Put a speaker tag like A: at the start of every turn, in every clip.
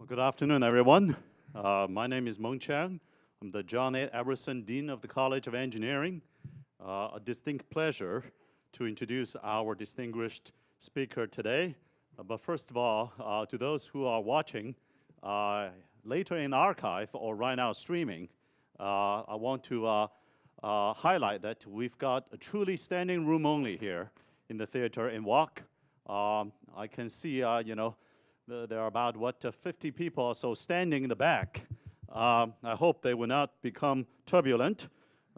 A: Well, good afternoon, everyone. My name is Meng Chang. I'm the John A. Everson Dean of the College of Engineering. A distinct pleasure to introduce our distinguished speaker today. But first of all, to those who are watching later in archive or right now streaming, I want to highlight that we've got a truly standing room only here in the theater in Walk. I can see, there are about, 50 people or so standing in the back. I hope they will not become turbulent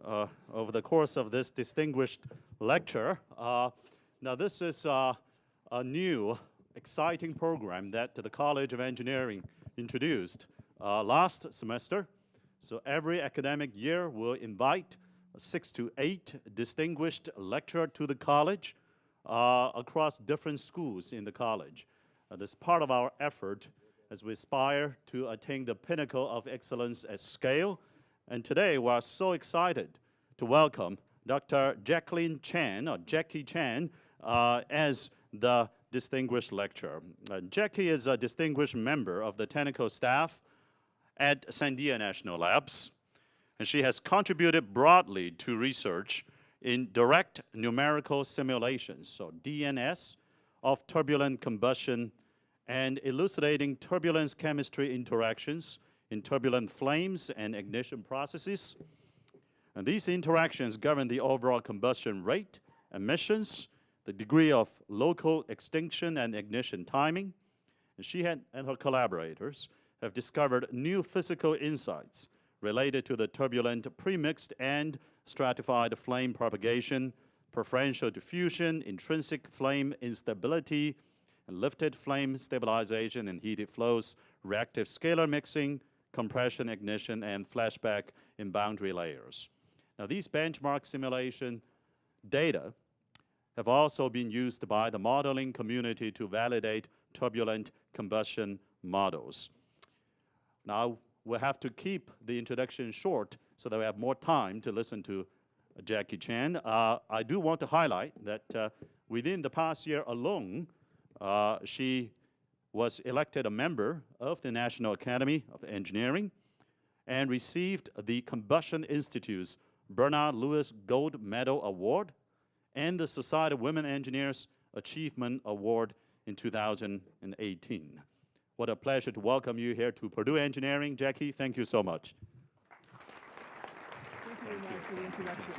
A: over the course of this distinguished lecture. Now, this is a new, exciting program that the College of Engineering introduced last semester. So every academic year, we'll invite 6 to 8 distinguished lecturers to the college across different schools in the college. This is part of our effort as we aspire to attain the pinnacle of excellence at scale. And today, we are so excited to welcome Dr. Jacqueline Chen, or Jackie Chen, as the distinguished lecturer. Jackie is a distinguished member of the technical staff at Sandia National Labs, and she has contributed broadly to research in direct numerical simulations, so DNS of turbulent combustion, and elucidating turbulence chemistry interactions in turbulent flames and ignition processes. And these interactions govern the overall combustion rate, emissions, the degree of local extinction and ignition timing. And she and her collaborators have discovered new physical insights related to the turbulent premixed and stratified flame propagation, preferential diffusion, intrinsic flame instability, and lifted flame stabilization and heated flows, reactive scalar mixing, compression ignition, and flashback in boundary layers. Now, these benchmark simulation data have also been used by the modeling community to validate turbulent combustion models. Now, we'll have to keep the introduction short so that we have more time to listen to Jackie Chen. I do want to highlight that within the past year alone, she was elected a member of the National Academy of Engineering and received the Combustion Institute's Bernard Lewis Gold Medal Award and the Society of Women Engineers Achievement Award in 2018. What a pleasure to welcome you here to Purdue Engineering. Jackie, thank you so much.
B: Thank you very much for the introduction.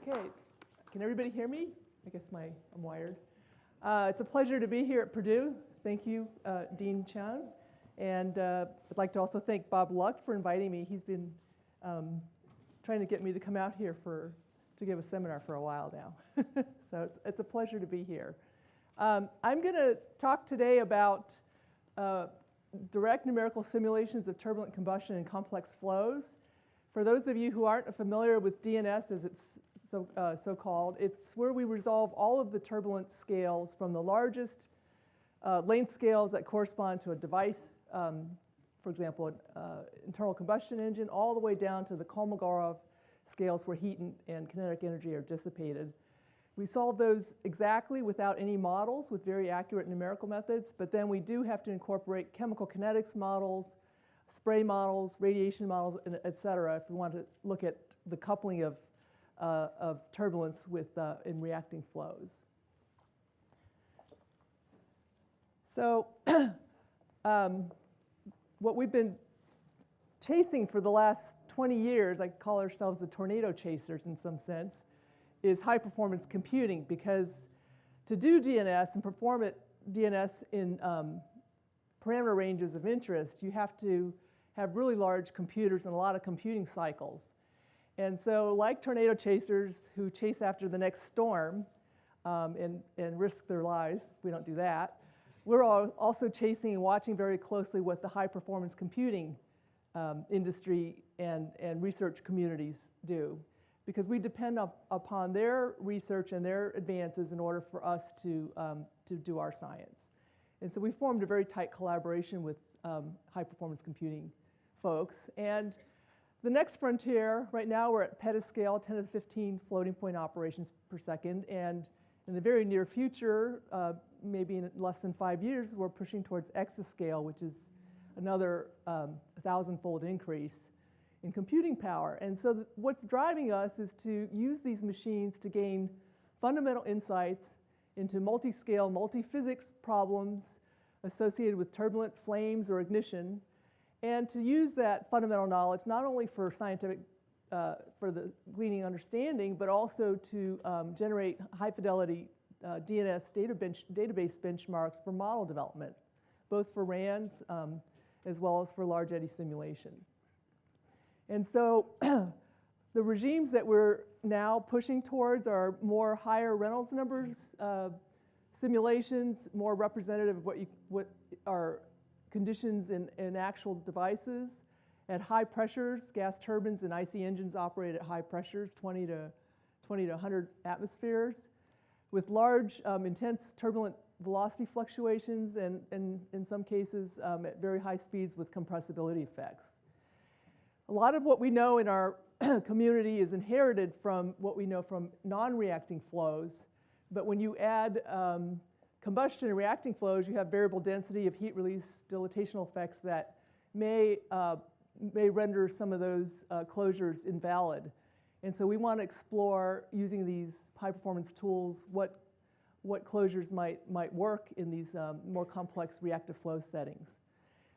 B: Okay, can everybody hear me? I guess I'm wired. It's a pleasure to be here at Purdue. Thank you, Dean Chen. And I'd like to also thank Bob Luck for inviting me. He's been trying to get me to come out here to give a seminar for a while now. So it's a pleasure to be here. I'm going to talk today about direct numerical simulations of turbulent combustion and complex flows. For those of you who aren't familiar with DNS, as it's so-called, it's where we resolve all of the turbulence scales from the largest length scales that correspond to a device, for example, an internal combustion engine, all the way down to the Kolmogorov scales where heat and kinetic energy are dissipated. We solve those exactly without any models with very accurate numerical methods, but then we do have to incorporate chemical kinetics models, spray models, radiation models, et cetera, if we want to look at the coupling of turbulence in reacting flows. So what we've been chasing for the last 20 years, I call ourselves the tornado chasers in some sense, is high-performance computing, because to do DNS and perform DNS in parameter ranges of interest, you have to have really large computers and a lot of computing cycles. And so like tornado chasers who chase after the next storm and risk their lives, we don't do that, we're also chasing and watching very closely what the high-performance computing industry and research communities do, because we depend upon their research and their advances in order for us to do our science. And so we formed a very tight collaboration with high-performance computing folks. And the next frontier, right now we're at pettascale, 10 to the 15 floating point operations per second. And In the very near future, maybe in less than 5 years, we're pushing towards exascale, which is another 1,000-fold increase in computing power. And so what's driving us is to use these machines to gain fundamental insights into multi-scale, multi-physics problems associated with turbulent flames or ignition, and to use that fundamental knowledge not only for scientific, for the gleaning understanding, but also to generate high-fidelity DNS database benchmarks for model development, both for RANs as well as for large eddy simulation. And so the regimes that we're now pushing towards are more higher Reynolds numbers simulations, more representative of what are conditions in actual devices. At high pressures, gas turbines and IC engines operate at high pressures, 20 to 100 atmospheres, with large, intense turbulent velocity fluctuations and in some cases at very high speeds with compressibility effects. A lot of what we know in our community is inherited from what we know from non-reacting flows, but when you add combustion and reacting flows, you have variable density of heat release dilatational effects that may render some of those closures invalid. And so we want to explore, using these high-performance tools, what closures might work in these more complex reactive flow settings.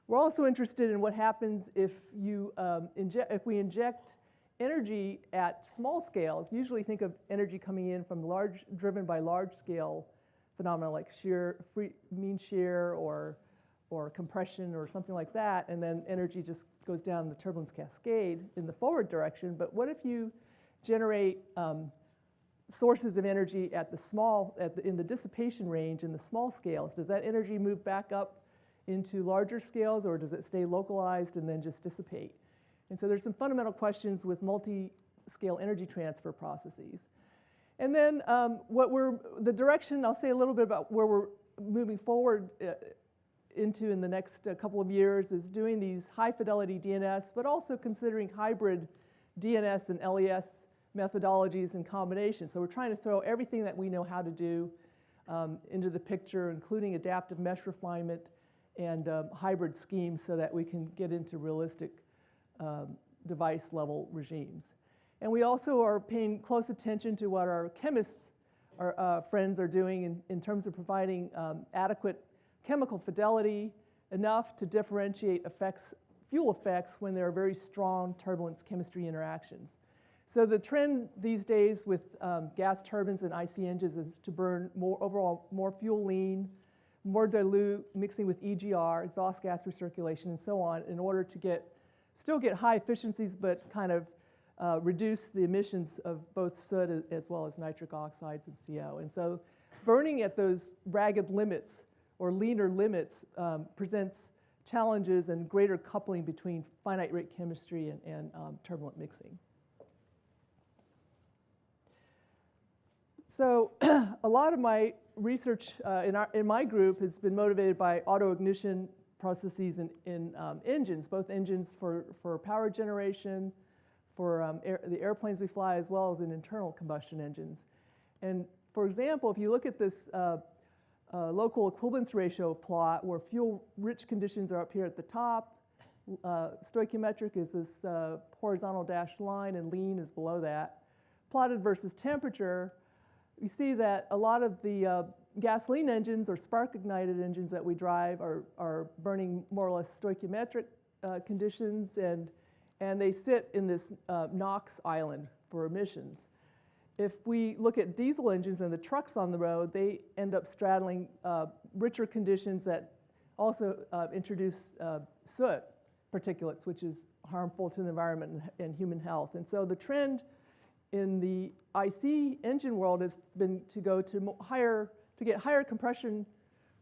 B: We're also interested in what happens if we inject energy at small scales. Usually think of energy coming in from driven by large-scale phenomena like mean shear or compression or something like that, and then energy just goes down the turbulence cascade in the forward direction. But what if you generate sources of energy at in the dissipation range in the small scales? Does that energy move back up into larger scales, or does it stay localized and then just dissipate? And so there's some fundamental questions with multi-scale energy transfer processes. And then the direction, I'll say a little bit about where we're moving forward into in the next couple of years, is doing these high-fidelity DNS, but also considering hybrid DNS and LES methodologies in combination. So we're trying to throw everything that we know how to do into the picture, including adaptive mesh refinement and hybrid schemes, so that we can get into realistic device-level regimes. And we also are paying close attention to what our chemists, our friends, are doing in terms of providing adequate chemical fidelity, enough to differentiate fuel effects when there are very strong turbulence chemistry interactions. So the trend these days with gas turbines and IC engines is to burn overall more fuel lean, more dilute, mixing with EGR, exhaust gas recirculation, and so on, in order to still get high efficiencies, but kind of reduce the emissions of both soot as well as nitric oxides and CO. And so burning at those ragged limits or leaner limits presents challenges and greater coupling between finite rate chemistry and turbulent mixing. So a lot of my research in my group has been motivated by autoignition processes in engines, both engines for power generation, for the airplanes we fly, as well as in internal combustion engines. And for example, if you look at this local equivalence ratio plot, where fuel-rich conditions are up here at the top, stoichiometric is this horizontal dashed line, and lean is below that, plotted versus temperature, you see that a lot of the gasoline engines or spark-ignited engines that we drive are burning more or less stoichiometric conditions, and they sit in this NOx island for emissions. If we look at diesel engines and the trucks on the road, they end up straddling richer conditions that also introduce soot particulates, which is harmful to the environment and human health. And so the trend in the IC engine world has been to go to get higher compression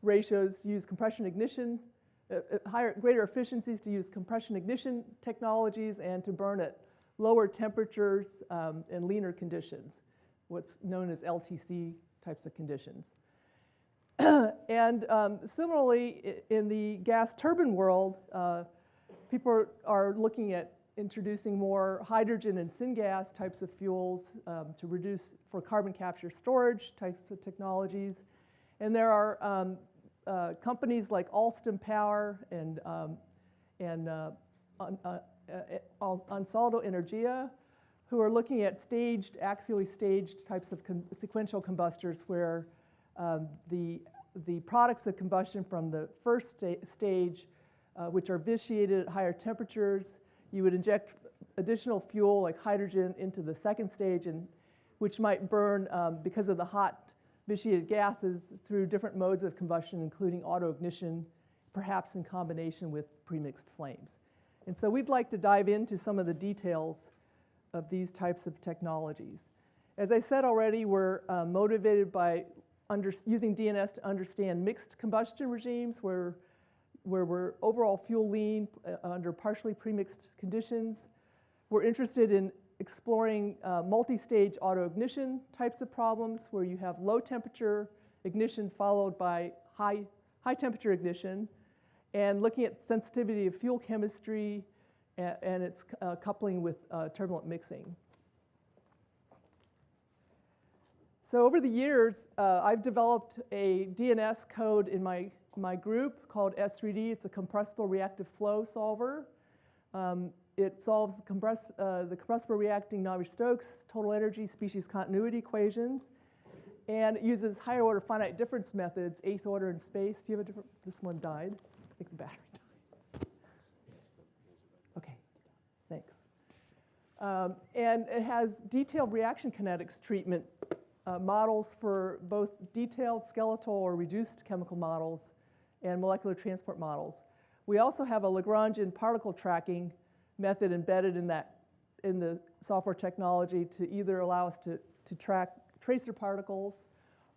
B: ratios, use compression ignition, greater efficiencies, to use compression ignition technologies, and to burn at lower temperatures and leaner conditions, what's known as LTC types of conditions. And similarly, in the gas turbine world, people are looking at introducing more hydrogen and syngas types of fuels to reduce for carbon capture storage types of technologies. And there are companies like Alstom Power and Ansaldo Energia who are looking at axially staged types of sequential combustors where the products of combustion from the first stage, which are vitiated at higher temperatures, you would inject additional fuel like hydrogen into the second stage, and which might burn because of the hot vitiated gases through different modes of combustion, including autoignition, perhaps in combination with premixed flames. And so we'd like to dive into some of the details of these types of technologies. As I said already, we're motivated by using DNS to understand mixed combustion regimes where we're overall fuel lean under partially premixed conditions. We're interested in exploring multi-stage autoignition types of problems where you have low temperature ignition followed by high temperature ignition, and looking at sensitivity of fuel chemistry and its coupling with turbulent mixing. So over the years, I've developed a DNS code in my group called S3D. It's a compressible reactive flow solver. It solves the compressible reacting Navier-Stokes total energy species continuity equations, and it uses higher order finite difference methods, 8th order in space. Do you have a different? This one died. I think the battery died. Okay, thanks. And it has detailed reaction kinetics treatment models for both detailed skeletal or reduced chemical models and molecular transport models. We also have a Lagrangian particle tracking method embedded in the software technology to either allow us to track tracer particles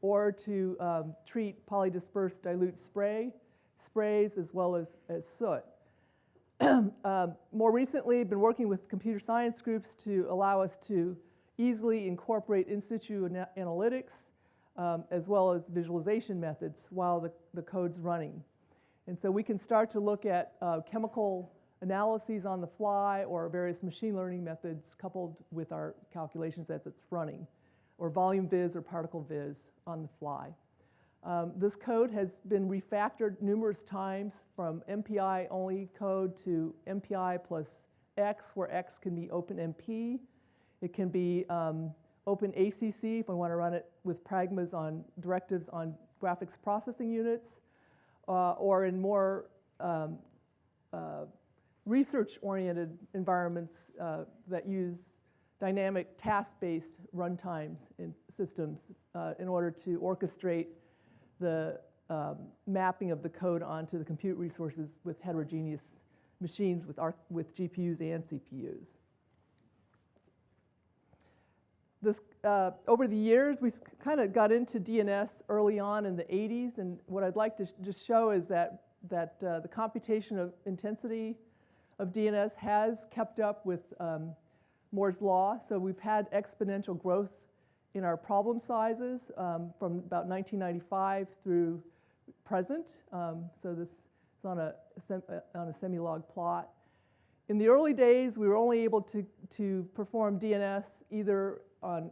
B: or to treat polydispersed dilute sprays as well as soot. More recently, I've been working with computer science groups to allow us to easily incorporate in situ analytics as well as visualization methods while the code's running. And so we can start to look at chemical analyses on the fly or various machine learning methods coupled with our calculations as it's running, or volume viz or particle viz on the fly. This code has been refactored numerous times from MPI only code to MPI plus X, where X can be OpenMP. It can be OpenACC if I want to run it with pragmas on directives on graphics processing units, or in more research-oriented environments that use dynamic task-based runtimes in systems in order to orchestrate the mapping of the code onto the compute resources with heterogeneous machines with GPUs and CPUs. This, over the years, we kind of got into DNS early on in the 80s, and what I'd like to just show is that the computation of intensity of DNS has kept up with Moore's law. So we've had exponential growth in our problem sizes from about 1995 through present. So this is on a semi-log plot. In the early days, we were only able to perform DNS either on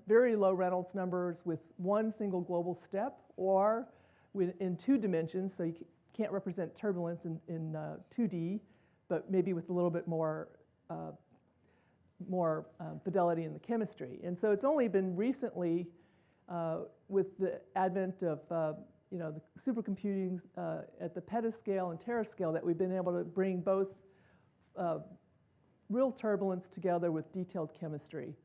B: very low Reynolds numbers with one single global step, or in 2 dimensions, so you can't represent turbulence in 2D, but maybe with a little bit more fidelity in the chemistry. And so it's only been recently, with the advent of the supercomputing at the petascale and terascale, that we've been able to bring both real turbulence together with detailed chemistry.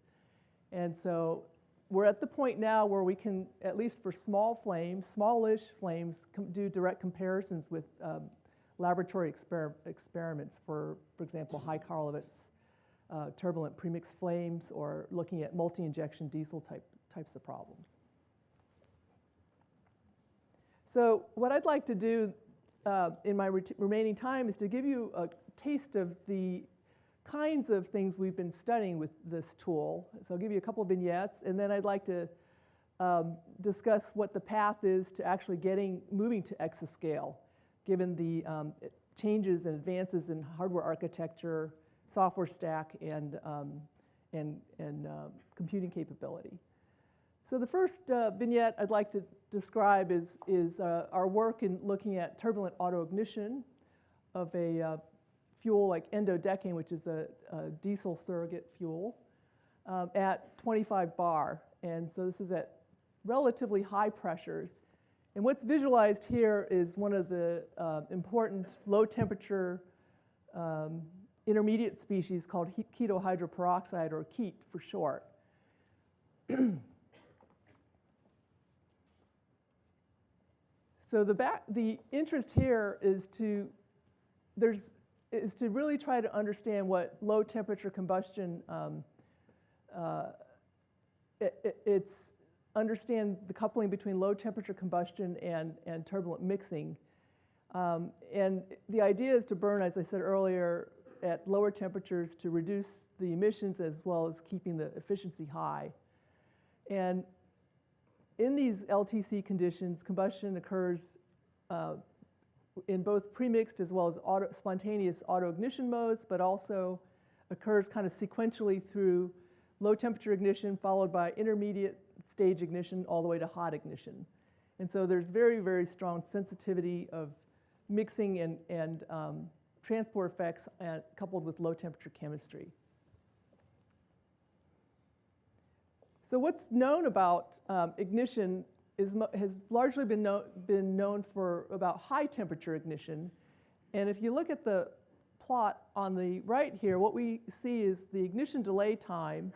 B: And so we're at the point now where we can, at least for small flames, smallish flames, do direct comparisons with laboratory experiments for example, high Karlovitz turbulent premixed flames, or looking at multi-injection diesel types of problems. So what I'd like to do in my remaining time is to give you a taste of the kinds of things we've been studying with this tool. So I'll give you a couple of vignettes, and then I'd like to discuss what the path is to actually moving to exascale, given the changes and advances in hardware architecture, software stack and computing capability. So the first vignette I'd like to describe is our work in looking at turbulent autoignition of a fuel like Ndodecane, which is a diesel surrogate fuel, at 25 bar. And so this is at relatively high pressures. And what's visualized here is one of the important low temperature intermediate species called ketohydroperoxide, or KEAT for short. So the interest here is to really try to understand what low temperature combustion, understand the coupling between low temperature combustion and turbulent mixing. And the idea is to burn, as I said earlier, at lower temperatures to reduce the emissions as well as keeping the efficiency high. And in these LTC conditions, combustion occurs in both premixed as well as spontaneous autoignition modes, but also occurs kind of sequentially through low temperature ignition followed by intermediate stage ignition all the way to hot ignition. And so there's very, very strong sensitivity of mixing and transport effects coupled with low temperature chemistry. So what's known about ignition has largely been known for about high temperature ignition. And if you look at the plot on the right here, what we see is the ignition delay time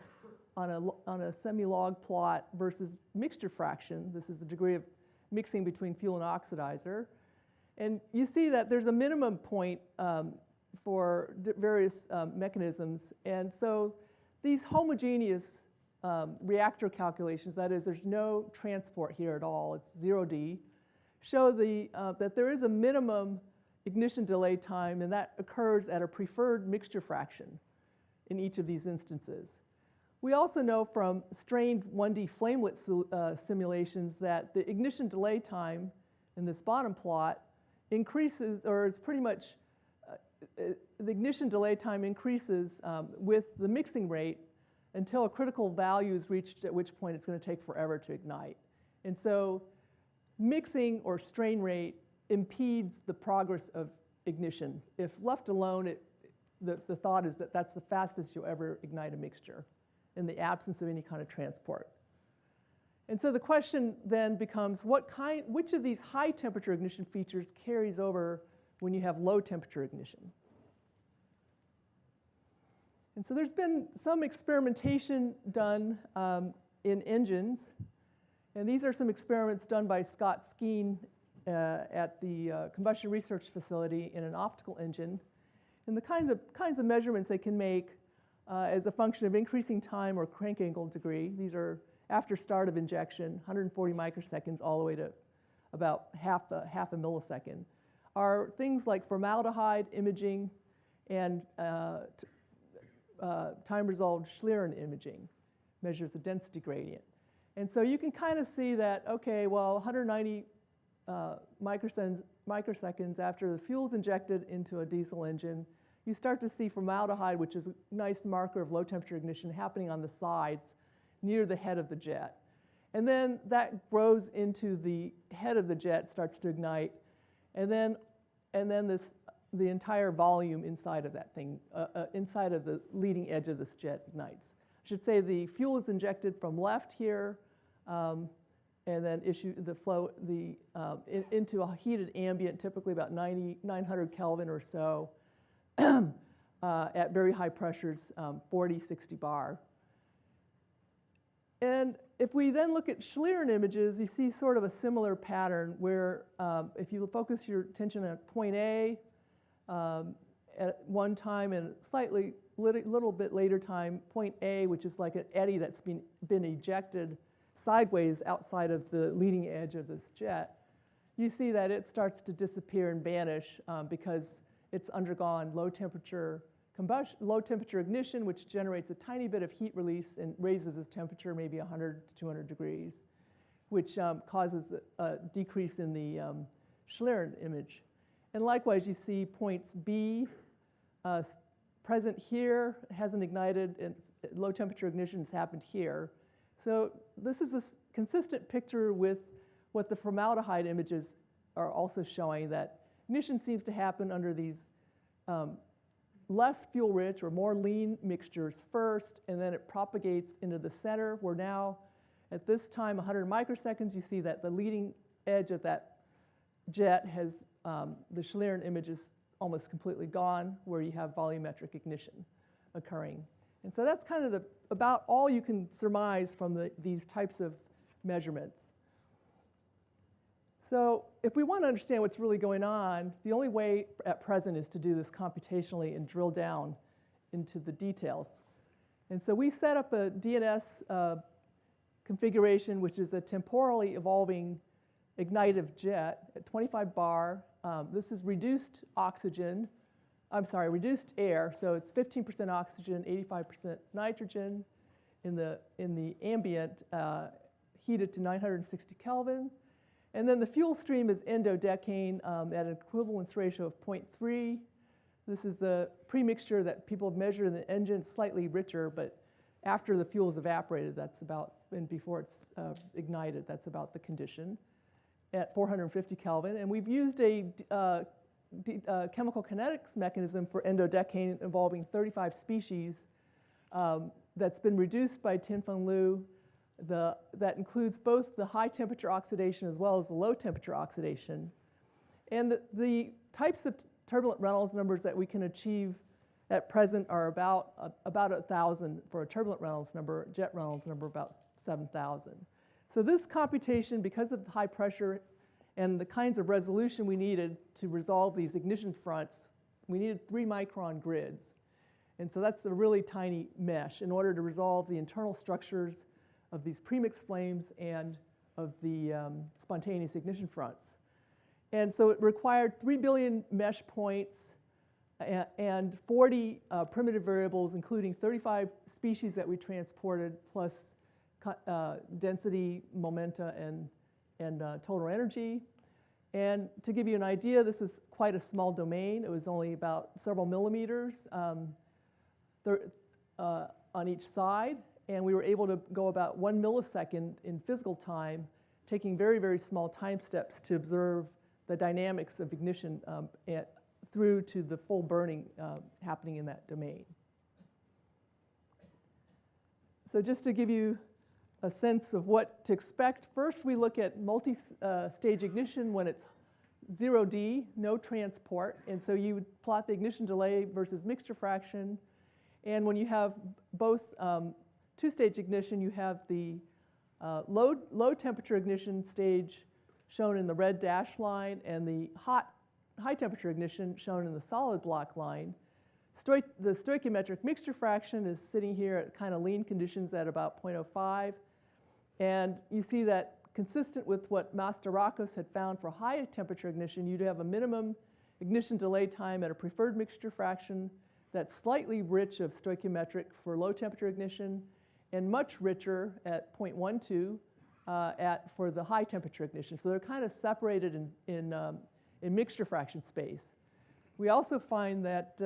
B: on a semi-log plot versus mixture fraction. This is the degree of mixing between fuel and oxidizer. And you see that there's a minimum point for various mechanisms. And so these homogeneous reactor calculations, that is, there's no transport here at all, it's 0D, show that there is a minimum ignition delay time, and that occurs at a preferred mixture fraction in each of these instances. We also know from strained 1D flamelet simulations that the ignition delay time in this bottom plot increases, or is pretty much, the ignition delay time increases with the mixing rate until a critical value is reached, at which point it's going to take forever to ignite. And so mixing or strain rate impedes the progress of ignition. If left alone, the thought is that that's the fastest you'll ever ignite a mixture in the absence of any kind of transport. And so the question then becomes, which of these high temperature ignition features carries over when you have low temperature ignition? And so there's been some experimentation done in engines. And these are some experiments done by Scott Skeen at the Combustion Research Facility in an optical engine. And the kinds of measurements they can make as a function of increasing time or crank angle degree. These are after start of injection, 140 microseconds all the way to about half a millisecond, are things like formaldehyde imaging and time-resolved Schlieren imaging, measures the density gradient. And so you can kind of see that, okay, well, 190 microseconds after the fuel's injected into a diesel engine, you start to see formaldehyde, which is a nice marker of low temperature ignition, happening on the sides near the head of the jet. And then that grows into the head of the jet, starts to ignite, and then the entire volume inside of that thing, inside of the leading edge of this jet ignites. I should say the fuel is injected from left here, and then into a heated ambient, typically about 900 Kelvin or so, at very high pressures, 40, 60 bar. And if we then look at Schlieren images, you see sort of a similar pattern where if you focus your attention at point A at one time and slightly little bit later time, point A, which is like an eddy that's been ejected sideways outside of the leading edge of this jet, you see that it starts to disappear and vanish because it's undergone low temperature combustion, low temperature ignition, which generates a tiny bit of heat release and raises its temperature maybe 100 to 200 degrees, which causes a decrease in the Schlieren image. And likewise, you see points B present here, hasn't ignited, and low temperature ignition has happened here. So this is a consistent picture with what the formaldehyde images are also showing, that ignition seems to happen under these less fuel-rich or more lean mixtures first, and then it propagates into the center. We're now, at this time, 100 microseconds. You see that the leading edge of that jet has, the Schlieren image is almost completely gone, where you have volumetric ignition occurring. And so that's kind of about all you can surmise from these types of measurements. So if we want to understand what's really going on, the only way at present is to do this computationally and drill down into the details. And so we set up a DNS configuration, which is a temporally evolving ignitive jet at 25 bar. This is reduced reduced air. So it's 15% oxygen, 85% nitrogen in the ambient, heated to 960 Kelvin. And then the fuel stream is Ndodecane at an equivalence ratio of 0.3. This is the premixture that people have measured in the engine, slightly richer, but after the fuel is evaporated, that's about, and before it's ignited, that's about the condition at 450 Kelvin. And we've used a chemical kinetics mechanism for Ndodecane involving 35 species that's been reduced by Tin Feng Liu. That includes both the high temperature oxidation as well as the low temperature oxidation. And the types of turbulent Reynolds numbers that we can achieve at present are about 1,000 for a turbulent Reynolds number, jet Reynolds number about 7,000. So this computation, because of the high pressure and the kinds of resolution we needed to resolve these ignition fronts, we needed 3 micron grids. And so that's a really tiny mesh in order to resolve the internal structures of these premixed flames and of the spontaneous ignition fronts. And so it required 3 billion mesh points and 40 primitive variables, including 35 species that we transported, plus density, momenta, and total energy. And to give you an idea, this is quite a small domain. It was only about several millimeters on each side. And we were able to go about 1 millisecond in physical time, taking very, very small time steps to observe the dynamics of ignition through to the full burning happening in that domain. So just to give you a sense of what to expect, first we look at multi-stage ignition when it's 0D, no transport. And so you would plot the ignition delay versus mixture fraction. And when you have both two-stage ignition, you have the low temperature ignition stage shown in the red dashed line and the high temperature ignition shown in the solid block line. The stoichiometric mixture fraction is sitting here at kind of lean conditions at about 0.05. And you see that consistent with what Mastarakos had found for high temperature ignition, you'd have a minimum ignition delay time at a preferred mixture fraction that's slightly rich of stoichiometric for low temperature ignition, and much richer at 0.12 for the high temperature ignition. So they're kind of separated in mixture fraction space. We also find that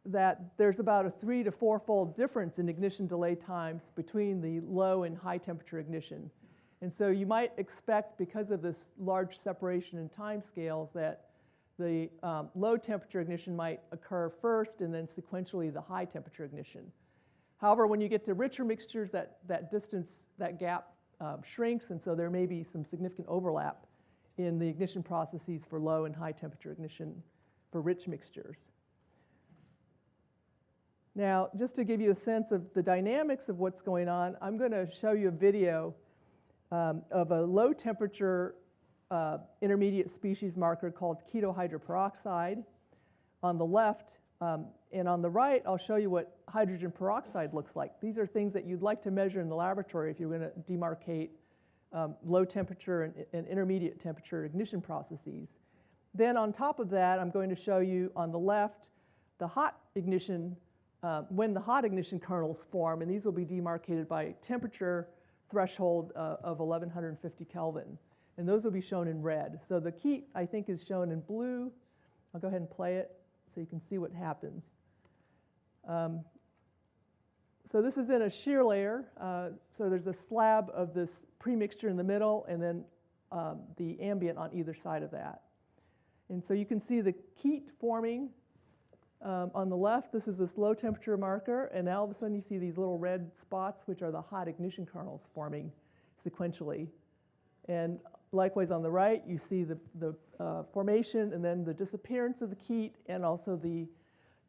B: that there's about a 3- to 4-fold difference in ignition delay times between the low and high temperature ignition. And so you might expect, because of this large separation in time scales, that the low temperature ignition might occur first and then sequentially the high temperature ignition. However, when you get to richer mixtures, that distance, that gap shrinks, and so there may be some significant overlap in the ignition processes for low and high temperature ignition for rich mixtures. Now, just to give you a sense of the dynamics of what's going on, I'm going to show you a video of a low temperature intermediate species marker called ketohydroperoxide on the left. And on the right, I'll show you what hydrogen peroxide looks like. These are things that you'd like to measure in the laboratory if you're going to demarcate low temperature and intermediate temperature ignition processes. Then on top of that, I'm going to show you on the left the hot ignition, when the hot ignition kernels form, and these will be demarcated by temperature threshold of 1150 Kelvin. And those will be shown in red. So the key, I think, is shown in blue. I'll go ahead and play it. so you can see what happens. So this is in a shear layer. So there's a slab of this premixture in the middle, and then the ambient on either side of that. And so you can see the keat forming on the left. This is this low temperature marker, and now all of a sudden you see these little red spots, which are the hot ignition kernels forming sequentially. And likewise on the right, you see the formation and then the disappearance of the keat, and also the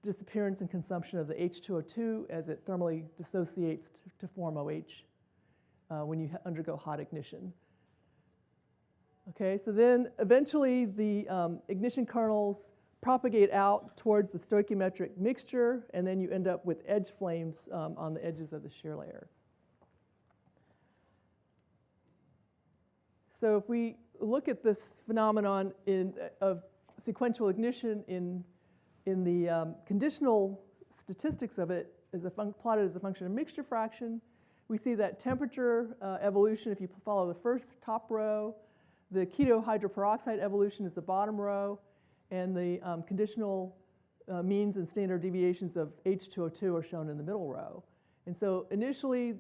B: disappearance and consumption of the H2O2 as it thermally dissociates to form OH when you undergo hot ignition. Okay, so then eventually the ignition kernels propagate out towards the stoichiometric mixture, and then you end up with edge flames on the edges of the shear layer. So if we look at this phenomenon of sequential ignition in the conditional statistics of it, plotted as a function of mixture fraction, we see that temperature evolution, if you follow the first top row, the keto hydroperoxide evolution is the bottom row, and the conditional means and standard deviations of H2O2 are shown in the middle row. And so initially,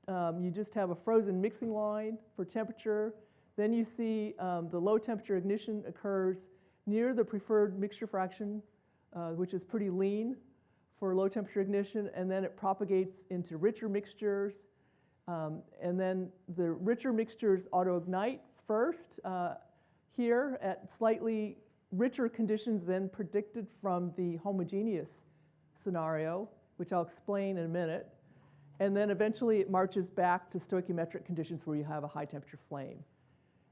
B: you just have a frozen mixing line for temperature. Then you see the low temperature ignition occurs near the preferred mixture fraction, which is pretty lean for low temperature ignition, and then it propagates into richer mixtures. And then the richer mixtures autoignite first here at slightly richer conditions than predicted from the homogeneous scenario, which I'll explain in a minute. And then eventually it marches back to stoichiometric conditions where you have a high temperature flame.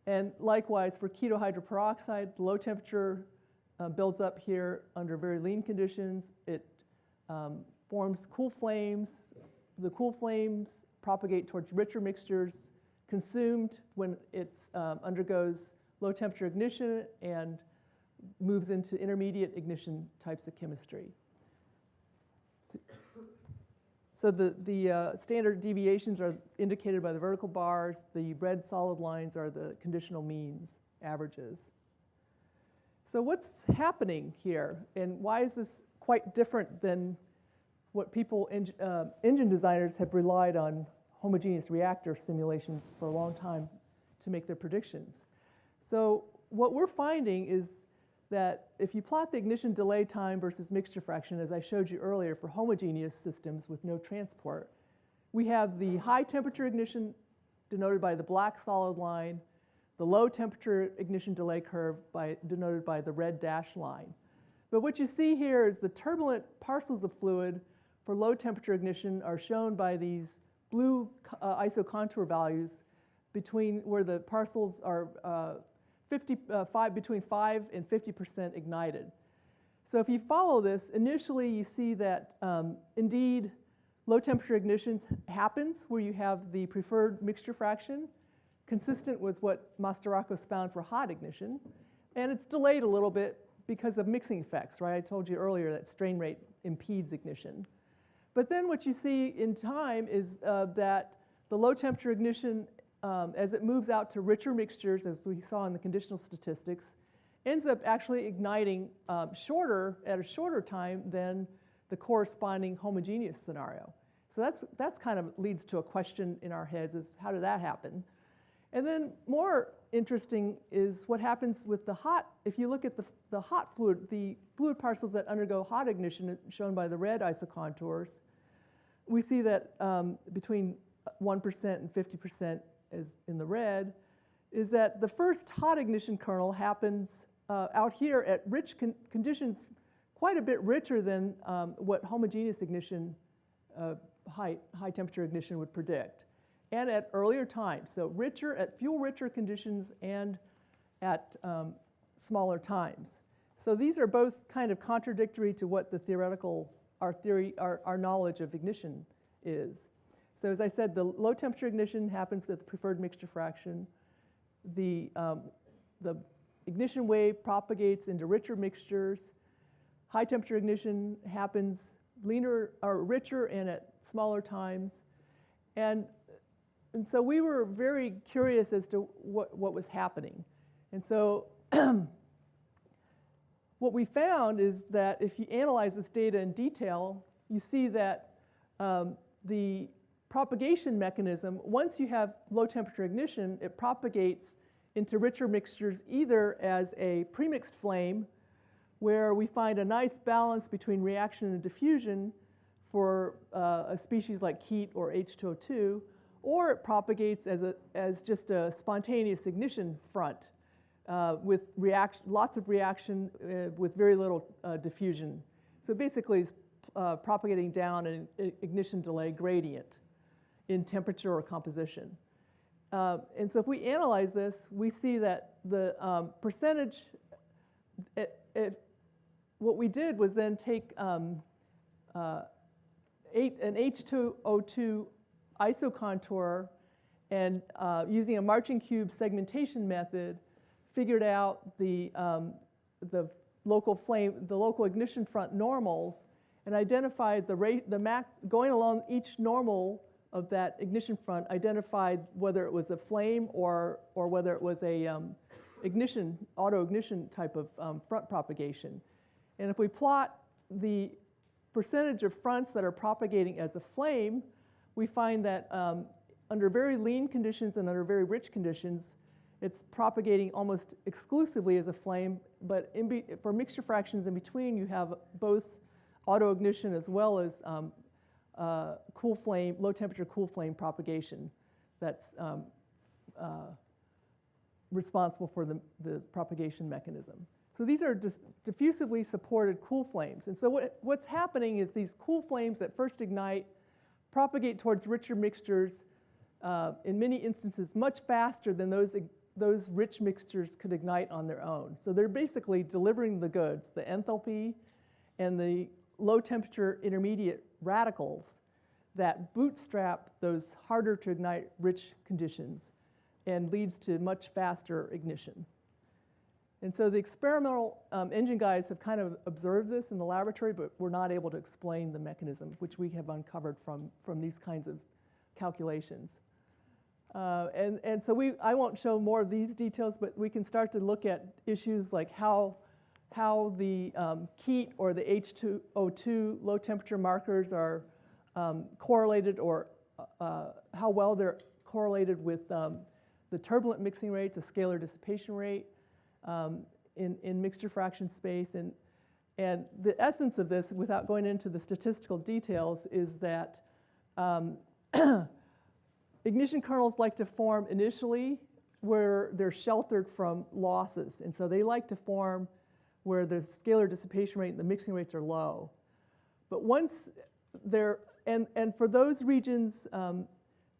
B: And likewise for keto hydroperoxide, the low temperature builds up here under very lean conditions. It forms cool flames. The cool flames propagate towards richer mixtures, consumed when it undergoes low temperature ignition and moves into intermediate ignition types of chemistry. So the standard deviations are indicated by the vertical bars. The red solid lines are the conditional means, averages. So what's happening here, and why is this quite different than what engine designers have relied on homogeneous reactor simulations for a long time to make their predictions? So what we're finding is that if you plot the ignition delay time versus mixture fraction, as I showed you earlier for homogeneous systems with no transport, we have the high temperature ignition denoted by the black solid line, the low temperature ignition delay curve denoted by the red dashed line. But what you see here is the turbulent parcels of fluid for low temperature ignition are shown by these blue isocontour values between where the parcels are between 5 and 50% ignited. So if you follow this, initially you see that indeed low temperature ignition happens where you have the preferred mixture fraction, consistent with what Mastarakos found for hot ignition, and it's delayed a little bit because of mixing effects, right? I told you earlier that strain rate impedes ignition. But then what you see in time is that the low temperature ignition, as it moves out to richer mixtures, as we saw in the conditional statistics, ends up actually igniting at a shorter time than the corresponding homogeneous scenario. So that's kind of leads to a question in our heads is how did that happen? And then more interesting is what happens with the hot, if you look at the hot fluid, the fluid parcels that undergo hot ignition shown by the red isocontours, we see that between 1% and 50% as in the red, is that the first hot ignition kernel happens out here at rich conditions, quite a bit richer than what homogeneous ignition, high temperature ignition would predict, and at earlier times. So richer at fuel-richer conditions and at smaller times. So these are both kind of contradictory to what the our knowledge of ignition is. So as I said, the low temperature ignition happens at the preferred mixture fraction. The ignition wave propagates into richer mixtures. High temperature ignition happens leaner or richer and at smaller times. And so we were very curious as to what was happening. And so what we found is that if you analyze this data in detail, you see that the propagation mechanism, once you have low temperature ignition, it propagates into richer mixtures either as a premixed flame, where we find a nice balance between reaction and diffusion for a species like heat or H2O2, or it propagates as just a spontaneous ignition front with lots of reaction with very little diffusion. So basically it's propagating down an ignition delay gradient in temperature or composition. And so if we analyze this, we see that the percentage, what we did was then take an H2O2 isocontour and using a Marching cube segmentation method, figured out the local ignition front normals, and identified the rate, going along each normal of that ignition front, identified whether it was a flame or whether it was a autoignition type of front propagation. And if we plot the percentage of fronts that are propagating as a flame, we find that under very lean conditions and under very rich conditions, it's propagating almost exclusively as a flame, but for mixture fractions in between, you have both autoignition as well as cool flame, low temperature cool flame propagation that's responsible for the propagation mechanism. So these are diffusively supported cool flames. And so what's happening is these cool flames that first ignite propagate towards richer mixtures in many instances much faster than those rich mixtures could ignite on their own. So they're basically delivering the goods, the enthalpy and the low temperature intermediate radicals that bootstrap those harder to ignite rich conditions and leads to much faster ignition. And so the experimental engine guys have kind of observed this in the laboratory, but we're not able to explain the mechanism, which we have uncovered from these kinds of calculations. And so I won't show more of these details, but we can start to look at issues like how the heat or the H2O2 low temperature markers are correlated, or how well they're correlated with the turbulent mixing rate, the scalar dissipation rate in mixture fraction space. And the essence of this, without going into the statistical details, is that ignition kernels like to form initially where they're sheltered from losses. And so they like to form where the scalar dissipation rate and the mixing rates are low. But once they're, and for those regions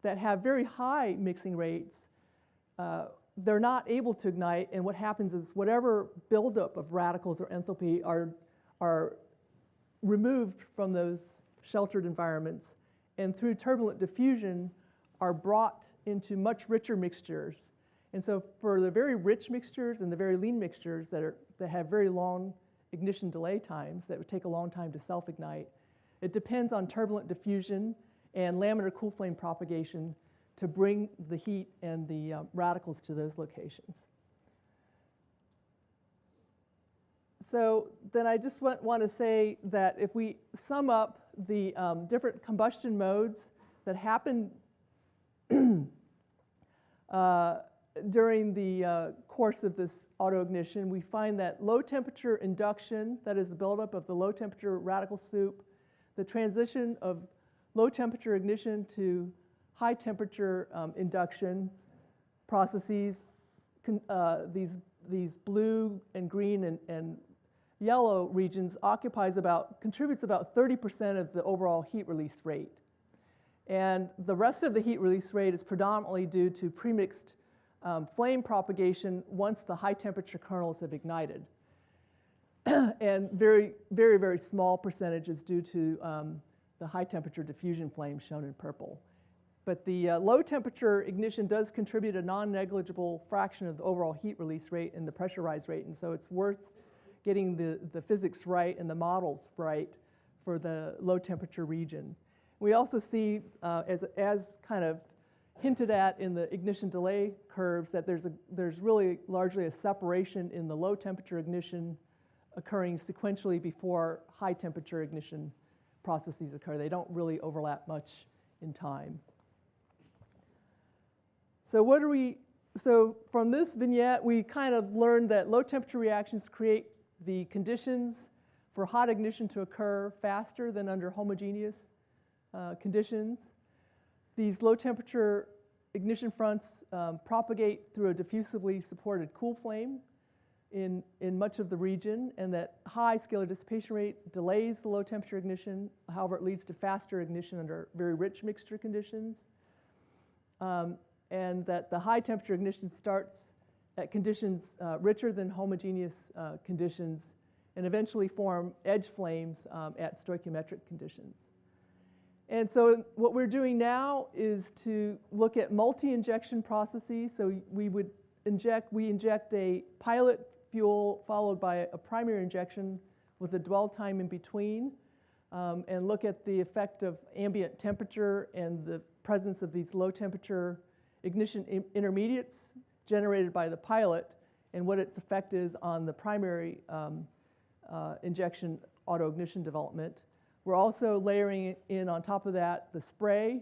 B: that have very high mixing rates, they're not able to ignite, and what happens is whatever buildup of radicals or enthalpy are removed from those sheltered environments, and through turbulent diffusion are brought into much richer mixtures. And so for the very rich mixtures and the very lean mixtures that have very long ignition delay times, that would take a long time to self-ignite, it depends on turbulent diffusion and laminar cool flame propagation to bring the heat and the radicals to those locations. So then I just want to say that if we sum up the different combustion modes that happen during the course of this autoignition, we find that low temperature induction, that is the buildup of the low temperature radical soup, the transition of low temperature ignition to high temperature induction processes, these blue and green and yellow regions contributes about 30% of the overall heat release rate. And the rest of the heat release rate is predominantly due to premixed flame propagation once the high temperature kernels have ignited. And very, very, very small percentages due to the high temperature diffusion flame shown in purple. But the low temperature ignition does contribute a non-negligible fraction of the overall heat release rate and the pressure rise rate, and so it's worth getting the physics right and the models right for the low temperature region. We also see, as kind of hinted at in the ignition delay curves, that there's really largely a separation in the low temperature ignition occurring sequentially before high temperature ignition processes occur. They don't really overlap much in time. So from this vignette, we kind of learned that low temperature reactions create the conditions for hot ignition to occur faster than under homogeneous conditions. These low temperature ignition fronts propagate through a diffusively supported cool flame in much of the region, and that high scalar dissipation rate delays the low temperature ignition. However, it leads to faster ignition under very rich mixture conditions. And that the high temperature ignition starts at conditions richer than homogeneous conditions and eventually form edge flames at stoichiometric conditions. And so what we're doing now is to look at multi-injection processes. So we inject a pilot fuel followed by a primary injection with a dwell time in between, and look at the effect of ambient temperature and the presence of these low temperature ignition intermediates generated by the pilot and what its effect is on the primary injection autoignition development. We're also layering in on top of that the spray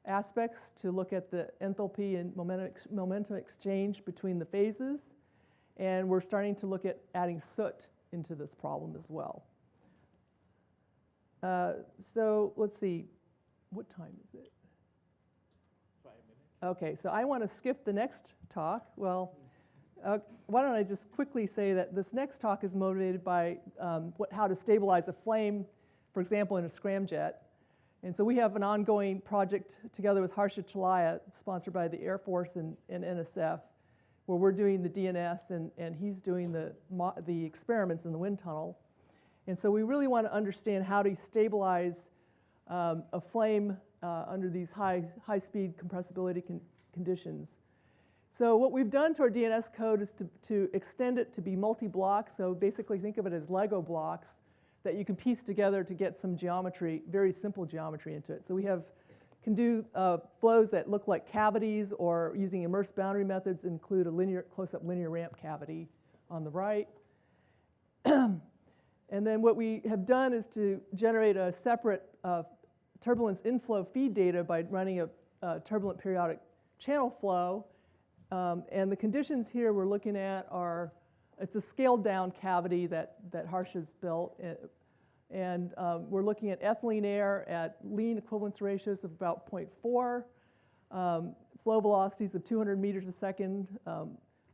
B: aspects to look at the enthalpy and momentum exchange between the phases. And we're starting to look at adding soot into this problem as well. So let's see, what time is it?
C: 5 minutes.
B: Okay, so I want to skip the next talk. Well, why don't I just quickly say that this next talk is motivated by how to stabilize a flame, for example, in a scramjet. And so we have an ongoing project together with Harsha Chalaya, sponsored by the Air Force and NSF, where we're doing the DNS and he's doing the experiments in the wind tunnel. And so we really want to understand how to stabilize a flame under these high-speed compressibility conditions. So what we've done to our DNS code is to extend it to be multi-block. So basically think of it as Lego blocks that you can piece together to get some geometry, very simple geometry into it. So we can do flows that look like cavities, or using immersed boundary methods include a close-up linear ramp cavity on the right. And then what we have done is to generate a separate turbulence inflow feed data by running a turbulent periodic channel flow. And the conditions here we're looking at are, it's a scaled down cavity that Harsha's built. And we're looking at ethylene air at lean equivalence ratios of about 0.4, flow velocities of 200 meters a second,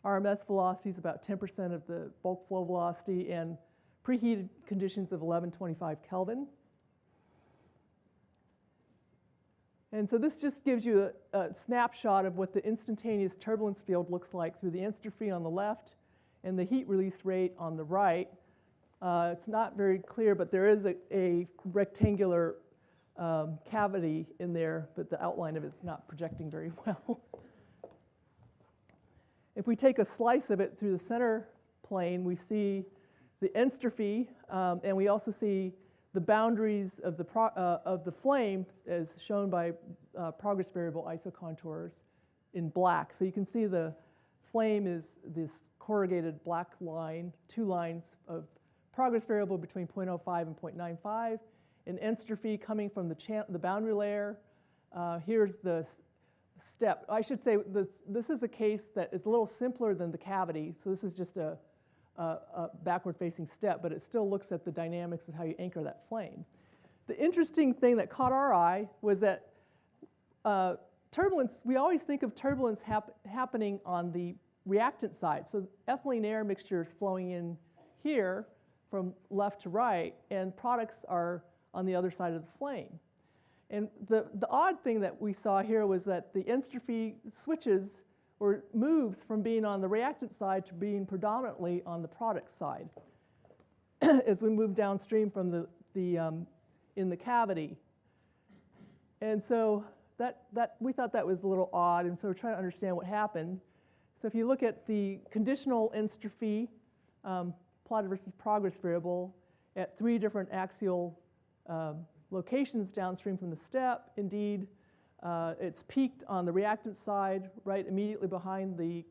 B: RMS velocities about 10% of the bulk flow velocity, and preheated conditions of 1125 Kelvin. And so this just gives you a snapshot of what the instantaneous turbulence field looks like through the entropy on the left and the heat release rate on the right. It's not very clear, but there is a rectangular cavity in there, but the outline of it's not projecting very well. If we take a slice of it through the center plane, we see the entropy, and we also see the boundaries of the flame as shown by progress variable isocontours in black. So you can see the flame is this corrugated black line, two lines of progress variable between 0.05 and 0.95, and entropy coming from the boundary layer. Here's the step. I should say this is a case that is a little simpler than the cavity. So this is just a backward-facing step, but it still looks at the dynamics of how you anchor that flame. The interesting thing that caught our eye was that turbulence, we always think of turbulence happening on the reactant side. So ethylene air mixture is flowing in here from left to right, and products are on the other side of the flame. And the odd thing that we saw here was that the entropy switches or moves from being on the reactant side to being predominantly on the product side as we move downstream from in the cavity. And so we thought that was a little odd, and so we're trying to understand what happened. So if you look at the conditional entropy plotted versus progress variable at 3 different axial locations downstream from the step, indeed, it's peaked on the reactant side, right immediately behind the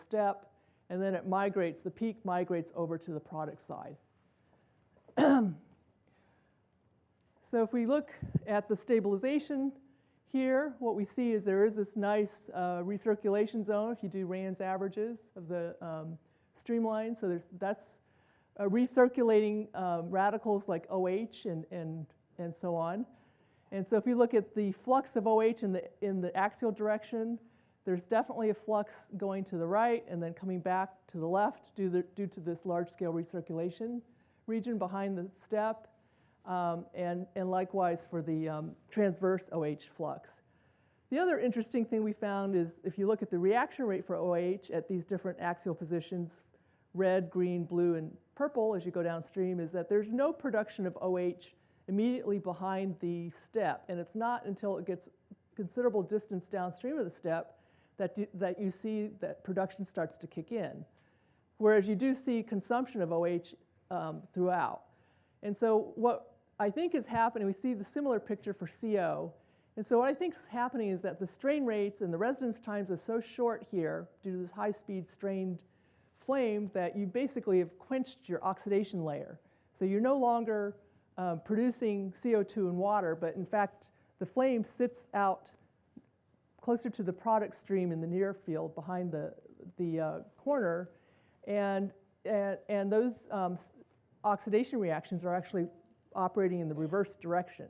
B: step, and then it migrates, the peak migrates over to the product side. So if we look at the stabilization here, what we see is there is this nice recirculation zone if you do Rand's averages of the streamline. So that's recirculating radicals like OH and so on. And so if you look at the flux of OH in the axial direction, there's definitely a flux going to the right and then coming back to the left due to this large-scale recirculation region behind the step, and likewise for the transverse OH flux. The other interesting thing we found is if you look at the reaction rate for OH at these different axial positions, red, green, blue, and purple as you go downstream, is that there's no production of OH immediately behind the step, and it's not until it gets considerable distance downstream of the step that you see that production starts to kick in, whereas you do see consumption of OH throughout. And so what I think is happening, we see the similar picture for CO, and so what I think is happening is that the strain rates and the residence times are so short here due to this high-speed strained flame that you basically have quenched your oxidation layer. So you're no longer producing CO2 and water, but in fact, the flame sits out closer to the product stream in the near field behind the corner, and those oxidation reactions are actually operating in the reverse direction.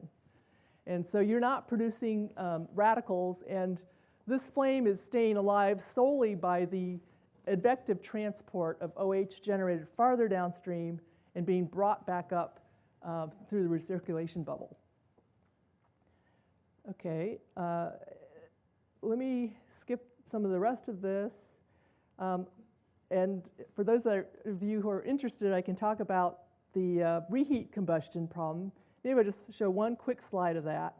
B: And so you're not producing radicals, and this flame is staying alive solely by the advective transport of OH generated farther downstream and being brought back up through the recirculation bubble. Okay, let me skip some of the rest of this. And for those of you who are interested, I can talk about the reheat combustion problem. Maybe I'll just show one quick slide of that.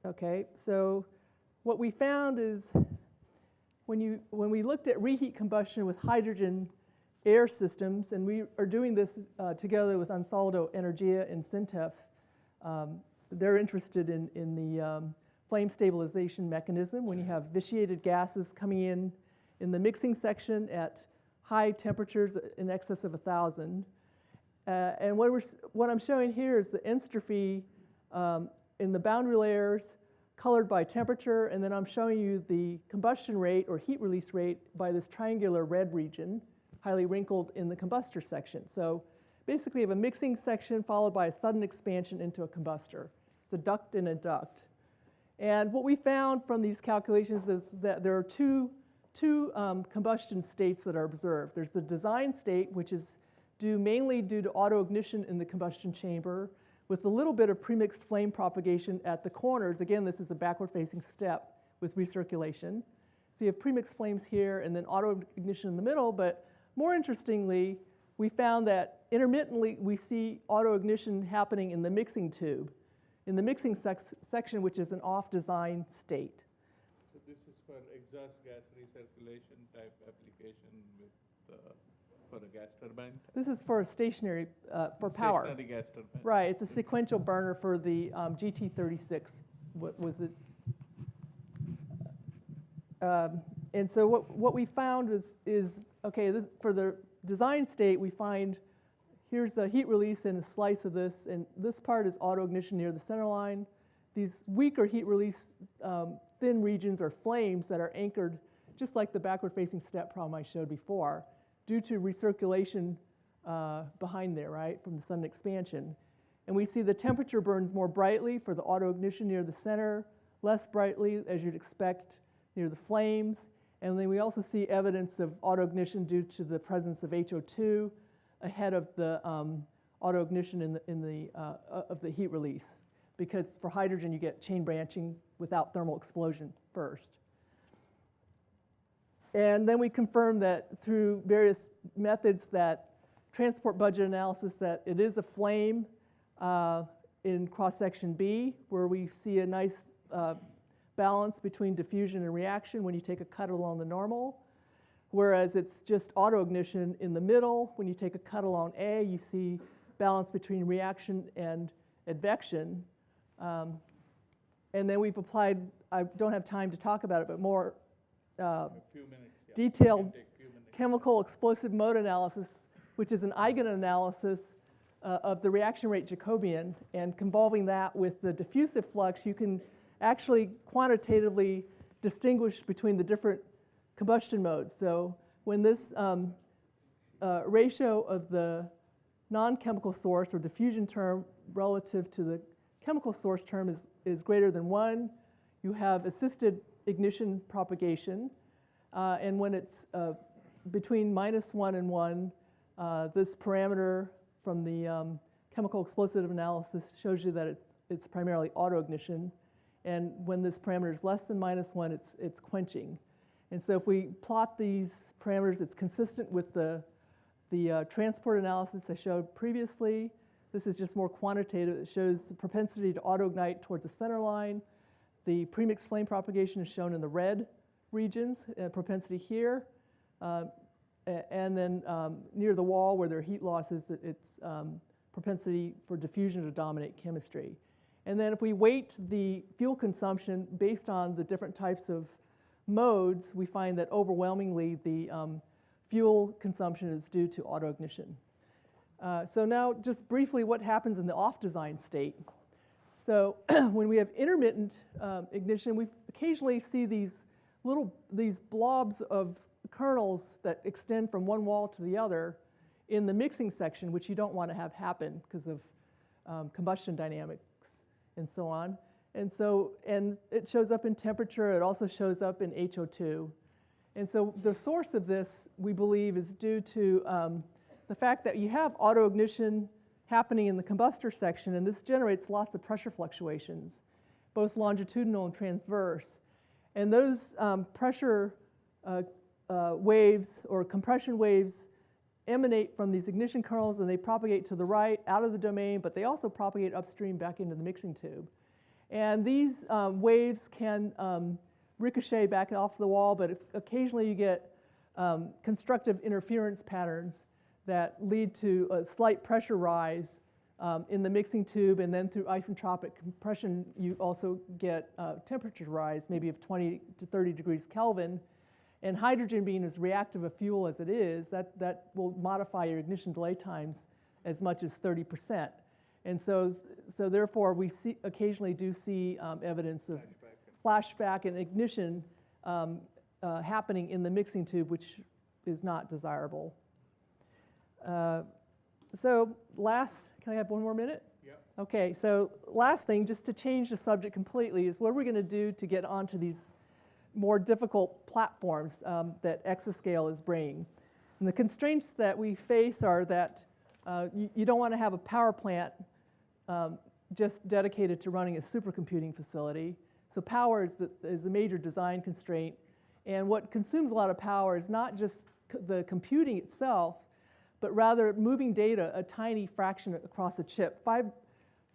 B: Okay, so what we found is when we looked at reheat combustion with hydrogen air systems, and we are doing this together with Ansaldo Energia and Syntef, they're interested in the flame stabilization mechanism when you have vitiated gases coming in the mixing section at high temperatures in excess of 1,000. And what I'm showing here is the entropy in the boundary layers colored by temperature, and then I'm showing you the combustion rate or heat release rate by this triangular red region, highly wrinkled in the combustor section. So basically you have a mixing section followed by a sudden expansion into a combustor. It's a duct and a duct. And what we found from these calculations is that there are two combustion states that are observed. There's the design state, which is mainly due to autoignition in the combustion chamber, with a little bit of premixed flame propagation at the corners. Again, this is a backward-facing step with recirculation. So you have premixed flames here and then autoignition in the middle, but more interestingly, we found that intermittently we see autoignition happening in the mixing tube, in the mixing section, which is an off-design state.
C: So this is for exhaust gas recirculation type application with for a gas turbine?
B: This is for a stationary, for power.
C: Stationary gas turbine.
B: Right, it's a sequential burner for the GT36. What was it? And so what we found is okay, for the design state, we find here's the heat release in a slice of this, and this part is autoignition near the center line. These weaker heat release thin regions are flames that are anchored, just like the backward-facing step problem I showed before, due to recirculation behind there, right, from the sudden expansion. And we see the temperature burns more brightly for the autoignition near the center, less brightly, as you'd expect, near the flames. And then we also see evidence of autoignition due to the presence of HO2 ahead of the autoignition of the heat release. Because for hydrogen, you get chain branching without thermal explosion first. And then we confirm that through various methods that transport budget analysis that it is a flame in cross-section B, where we see a nice balance between diffusion and reaction when you take a cut along the normal, whereas it's just autoignition in the middle. When you take a cut along A, you see balance between reaction and advection. And then we've applied, I don't have time to talk about it, but more
C: A few minutes, yeah.
B: detailed
C: Few minutes.
B: chemical explosive mode analysis, which is an eigenanalysis of the reaction rate Jacobian, and convolving that with the diffusive flux, you can actually quantitatively distinguish between the different combustion modes. So when this ratio of the non-chemical source or diffusion term relative to the chemical source term is greater than 1, you have assisted ignition propagation. And when it's between -1 and 1, this parameter from the chemical explosive analysis shows you that it's primarily autoignition. And when this parameter is less than -1, it's quenching. And so if we plot these parameters, it's consistent with the transport analysis I showed previously. This is just more quantitative. It shows the propensity to autoignite towards the center line. The premixed flame propagation is shown in the red regions, propensity here. And then near the wall where there are heat losses, it's propensity for diffusion to dominate chemistry. And then if we weight the fuel consumption based on the different types of modes, we find that overwhelmingly the fuel consumption is due to autoignition. So now just briefly what happens in the off-design state. So when we have intermittent ignition, we occasionally see these blobs of kernels that extend from one wall to the other in the mixing section, which you don't want to have happen because of combustion dynamics and so on. And it shows up in temperature. It also shows up in HO2. And so the source of this, we believe, is due to the fact that you have autoignition happening in the combustor section, and this generates lots of pressure fluctuations, both longitudinal and transverse. And those pressure waves or compression waves emanate from these ignition kernels, and they propagate to the right out of the domain, but they also propagate upstream back into the mixing tube. And these waves can ricochet back off the wall, but occasionally you get constructive interference patterns that lead to a slight pressure rise in the mixing tube, and then through isentropic compression, you also get temperature rise, maybe of 20 to 30 degrees Kelvin. And hydrogen being as reactive a fuel as it is, that will modify your ignition delay times as much as 30%. And so therefore, we occasionally do see evidence of flashback and ignition happening in the mixing tube, which is not desirable. So can I have one more minute?
C: Yep.
B: Okay, so last thing, just to change the subject completely, is what are we going to do to get onto these more difficult platforms that Exascale is bringing. And the constraints that we face are that you don't want to have a power plant just dedicated to running a supercomputing facility. So power is a major design constraint. And what consumes a lot of power is not just the computing itself, but rather moving data a tiny fraction across a chip. 5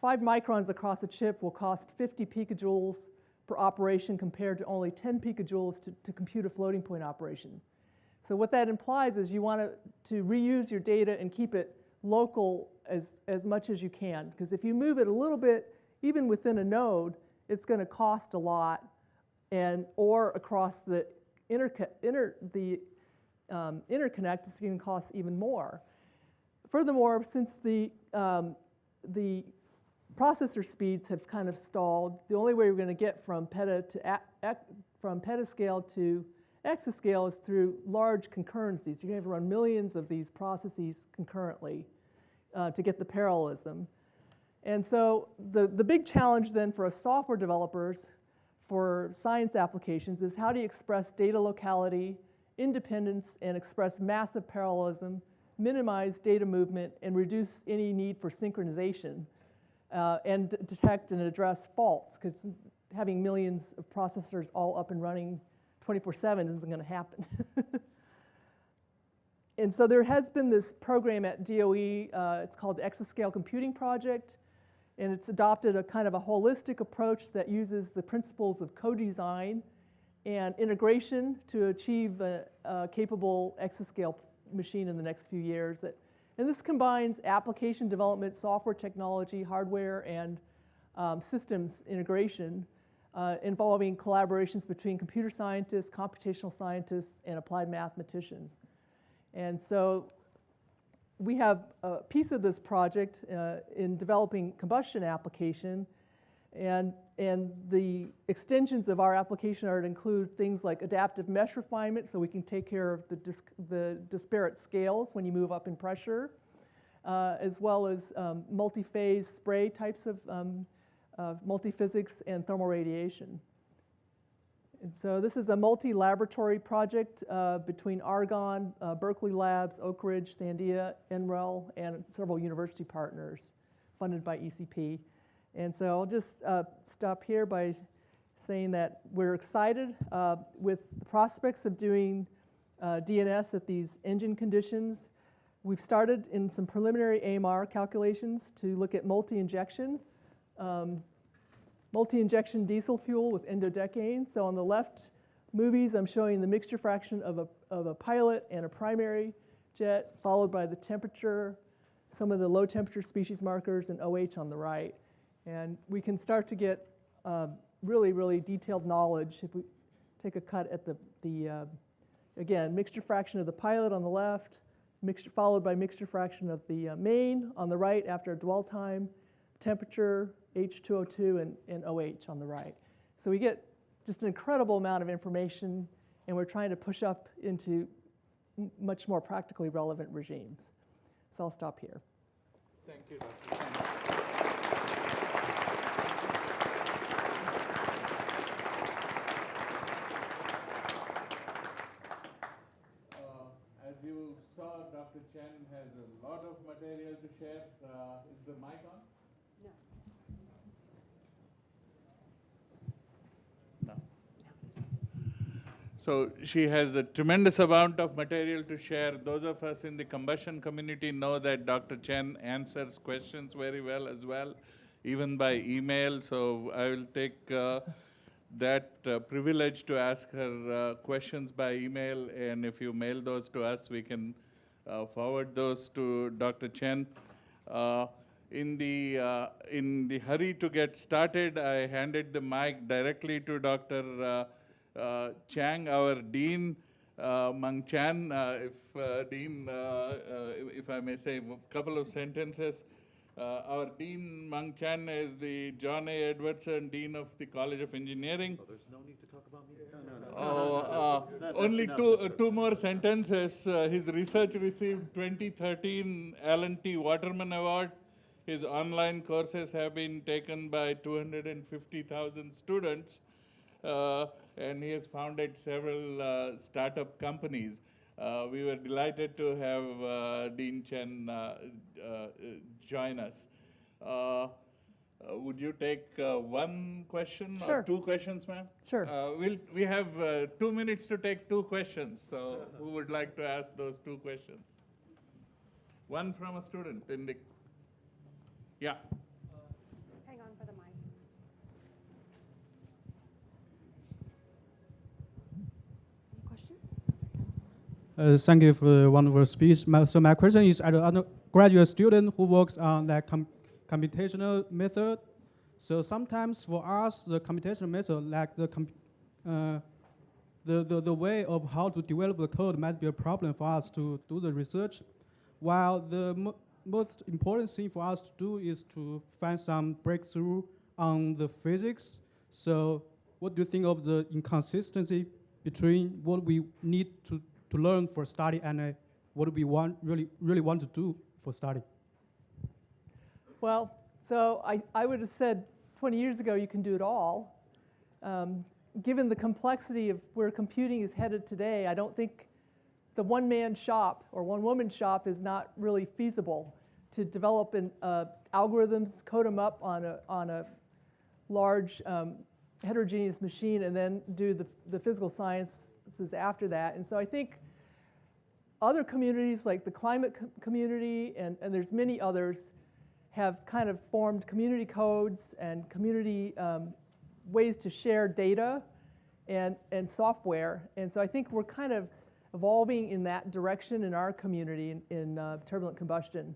B: microns across a chip will cost 50 picojoules per operation compared to only 10 picojoules to compute a floating point operation. So what that implies is you want to reuse your data and keep it local as much as you can. Because if you move it a little bit, even within a node, it's going to cost a lot, or across the interconnect, it's going to cost even more. Furthermore, since the processor speeds have kind of stalled, the only way we're going to get from petascale to exascale is through large concurrencies. You're going to have to run millions of these processes concurrently to get the parallelism. And so the big challenge then for us software developers for science applications is how do you express data locality, independence, and express massive parallelism, minimize data movement, and reduce any need for synchronization, and detect and address faults, because having millions of processors all up and running 24/7 isn't going to happen. And so there has been this program at DOE, it's called the Exascale Computing Project, and it's adopted a kind of a holistic approach that uses the principles of co-design and integration to achieve a capable exascale machine in the next few years. And this combines application development, software technology, hardware, and systems integration involving collaborations between computer scientists, computational scientists, and applied mathematicians. And so we have a piece of this project in developing combustion application, and the extensions of our application are to include things like adaptive mesh refinement, so we can take care of the disparate scales when you move up in pressure, as well as multi-phase spray types of multiphysics and thermal radiation. And so this is a multi-laboratory project between Argonne, Berkeley Labs, Oak Ridge, Sandia, NREL, and several university partners funded by ECP. And so I'll just stop here by saying that we're excited with the prospects of doing DNS at these engine conditions. We've started in some preliminary AMR calculations to look at multi-injection diesel fuel with Ndodecane. So on the left movies, I'm showing the mixture fraction of a pilot and a primary jet, followed by the temperature, some of the low temperature species markers, and OH on the right. And we can start to get really, really detailed knowledge if we take a cut at again, mixture fraction of the pilot on the left, followed by mixture fraction of the main on the right after a dwell time, temperature, H2O2, and OH on the right. So we get just an incredible amount of information, and we're trying to push up into much more practically relevant regimes. So I'll stop here.
C: Thank you, Dr. Chen. As you saw, Dr. Chen has a lot of material to share. Is the mic on? No. So she has a tremendous amount of material to share. Those of us in the combustion community know that Dr. Chen answers questions very well as well, even by email. So I will take that privilege to ask her questions by email, and if you mail those to us, we can forward those to Dr. Chen. In the hurry to get started, I handed the mic directly to Dr. Chang, our Dean, Mang Chan. If I may say a couple of sentences. Our Dean, Mang Chan, is the John A. Edwardson Dean of the College of Engineering.
A: Oh, there's no need to talk about me? No.
C: Only two more sentences. His research received 2013 Alan T. Waterman Award. His online courses have been taken by 250,000 students, and he has founded several startup companies. We were delighted to have Dean Chen join us. Would you take one question
B: Sure.
C: or two questions, ma'am?
B: Sure.
C: We have 2 minutes to take two questions, so who would like to ask those two questions? One from a student in the, yeah.
D: Hang on for the mic. Any questions?
E: Thank you for the wonderful speech. So my question is, as an undergraduate student who works on like computational method, so sometimes for us, the computational method, like the way of how to develop the code might be a problem for us to do the research, while the most important thing for us to do is to find some breakthrough on the physics. So what do you think of the inconsistency between what we need to learn for study and what we really want to do for study?
B: Well, so I would have said 20 years ago you can do it all. Given the complexity of where computing is headed today, I don't think the one-man shop or one-woman shop is not really feasible to develop algorithms, code them up on a large heterogeneous machine, and then do the physical sciences after that. And so I think other communities like the climate community, and there's many others, have kind of formed community codes and community ways to share data and software. And so I think we're kind of evolving in that direction in our community in turbulent combustion.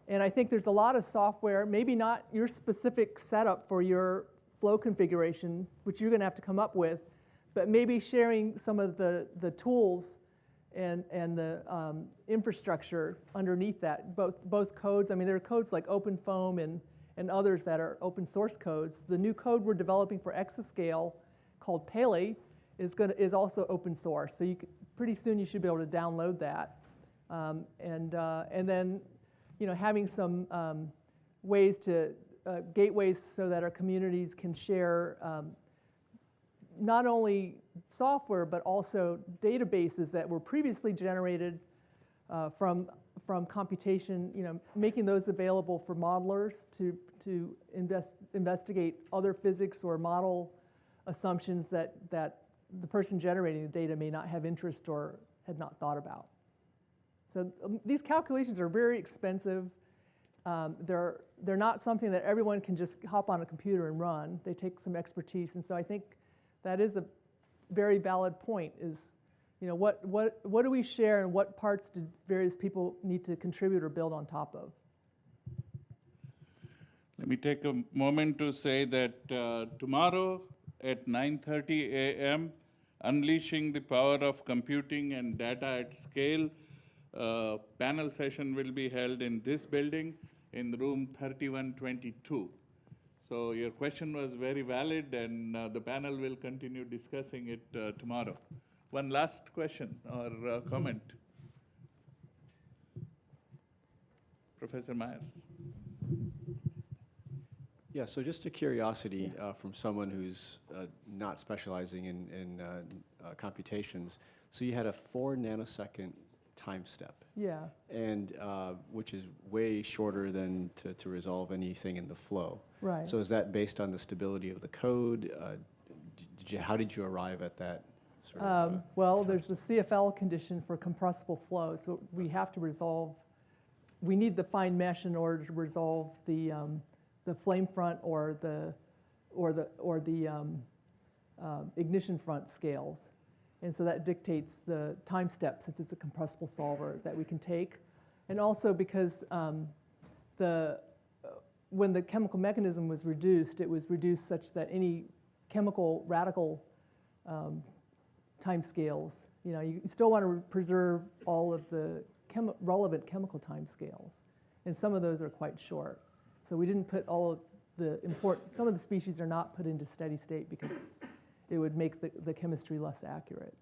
B: And I think there's a lot of software, maybe not your specific setup for your flow configuration, which you're going to have to come up with, but maybe sharing some of the tools and the infrastructure underneath that, both codes. I mean, there are codes like OpenFOAM and others that are open source codes. The new code we're developing for Exascale called Pele is also open source. So pretty soon you should be able to download that. And then, having some ways to, gateways so that our communities can share not only software, but also databases that were previously generated from computation, making those available for modelers to investigate other physics or model assumptions that the person generating the data may not have interest or had not thought about. So these calculations are very expensive. They're not something that everyone can just hop on a computer and run. They take some expertise, and so I think that is a very valid point. Is what do we share, and what parts do various people need to contribute or build on top of?
C: Let me take a moment to say that tomorrow at 9:30 a.m., Unleashing the Power of Computing and Data at Scale panel session will be held in this building in room 3122. So your question was very valid, and the panel will continue discussing it tomorrow. One last question or comment. Professor Meyer.
F: Yeah, so just a curiosity from someone who's not specializing in computations. So you had a 4 nanosecond time step.
B: Yeah.
F: And which is way shorter than to resolve anything in the flow.
B: Right.
F: So is that based on the stability of the code? How did you arrive at that sort of?
B: Well, there's the CFL condition for compressible flow, so we have to resolve. We need the fine mesh in order to resolve the flame front or the ignition front scales. And so that dictates the time step, since it's a compressible solver that we can take. And also because when the chemical mechanism was reduced, it was reduced such that any chemical radical time scales, you still want to preserve all of the relevant chemical time scales. And some of those are quite short. So we didn't put all of the some of the species are not put into steady state because it would make the chemistry less accurate.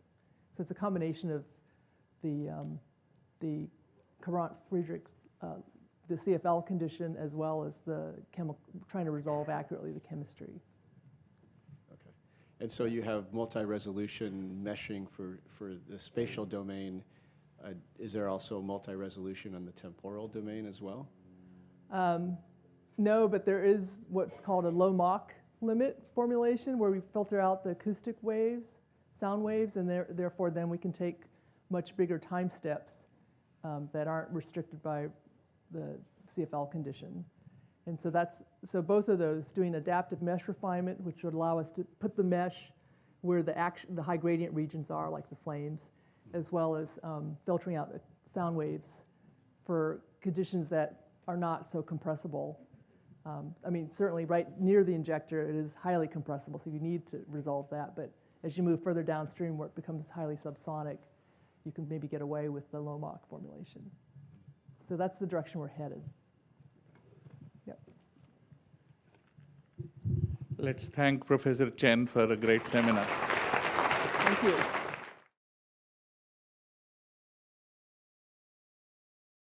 B: So it's a combination of the Courant-Friedrichs, the CFL condition, as well as the trying to resolve accurately the chemistry.
F: Okay. And so you have multi-resolution meshing for the spatial domain. Is there also multi-resolution on the temporal domain as well?
B: No, but there is what's called a low Mach limit formulation where we filter out the acoustic waves, sound waves, and therefore then we can take much bigger time steps that aren't restricted by the CFL condition. And so both of those, doing adaptive mesh refinement, which would allow us to put the mesh where the high gradient regions are, like the flames, as well as filtering out the sound waves for conditions that are not so compressible. I mean, certainly right near the injector, it is highly compressible, so you need to resolve that. But as you move further downstream where it becomes highly subsonic, you can maybe get away with the low Mach formulation. So that's the direction we're headed. Yep.
C: Let's thank Professor Chen for a great seminar.
B: Thank you.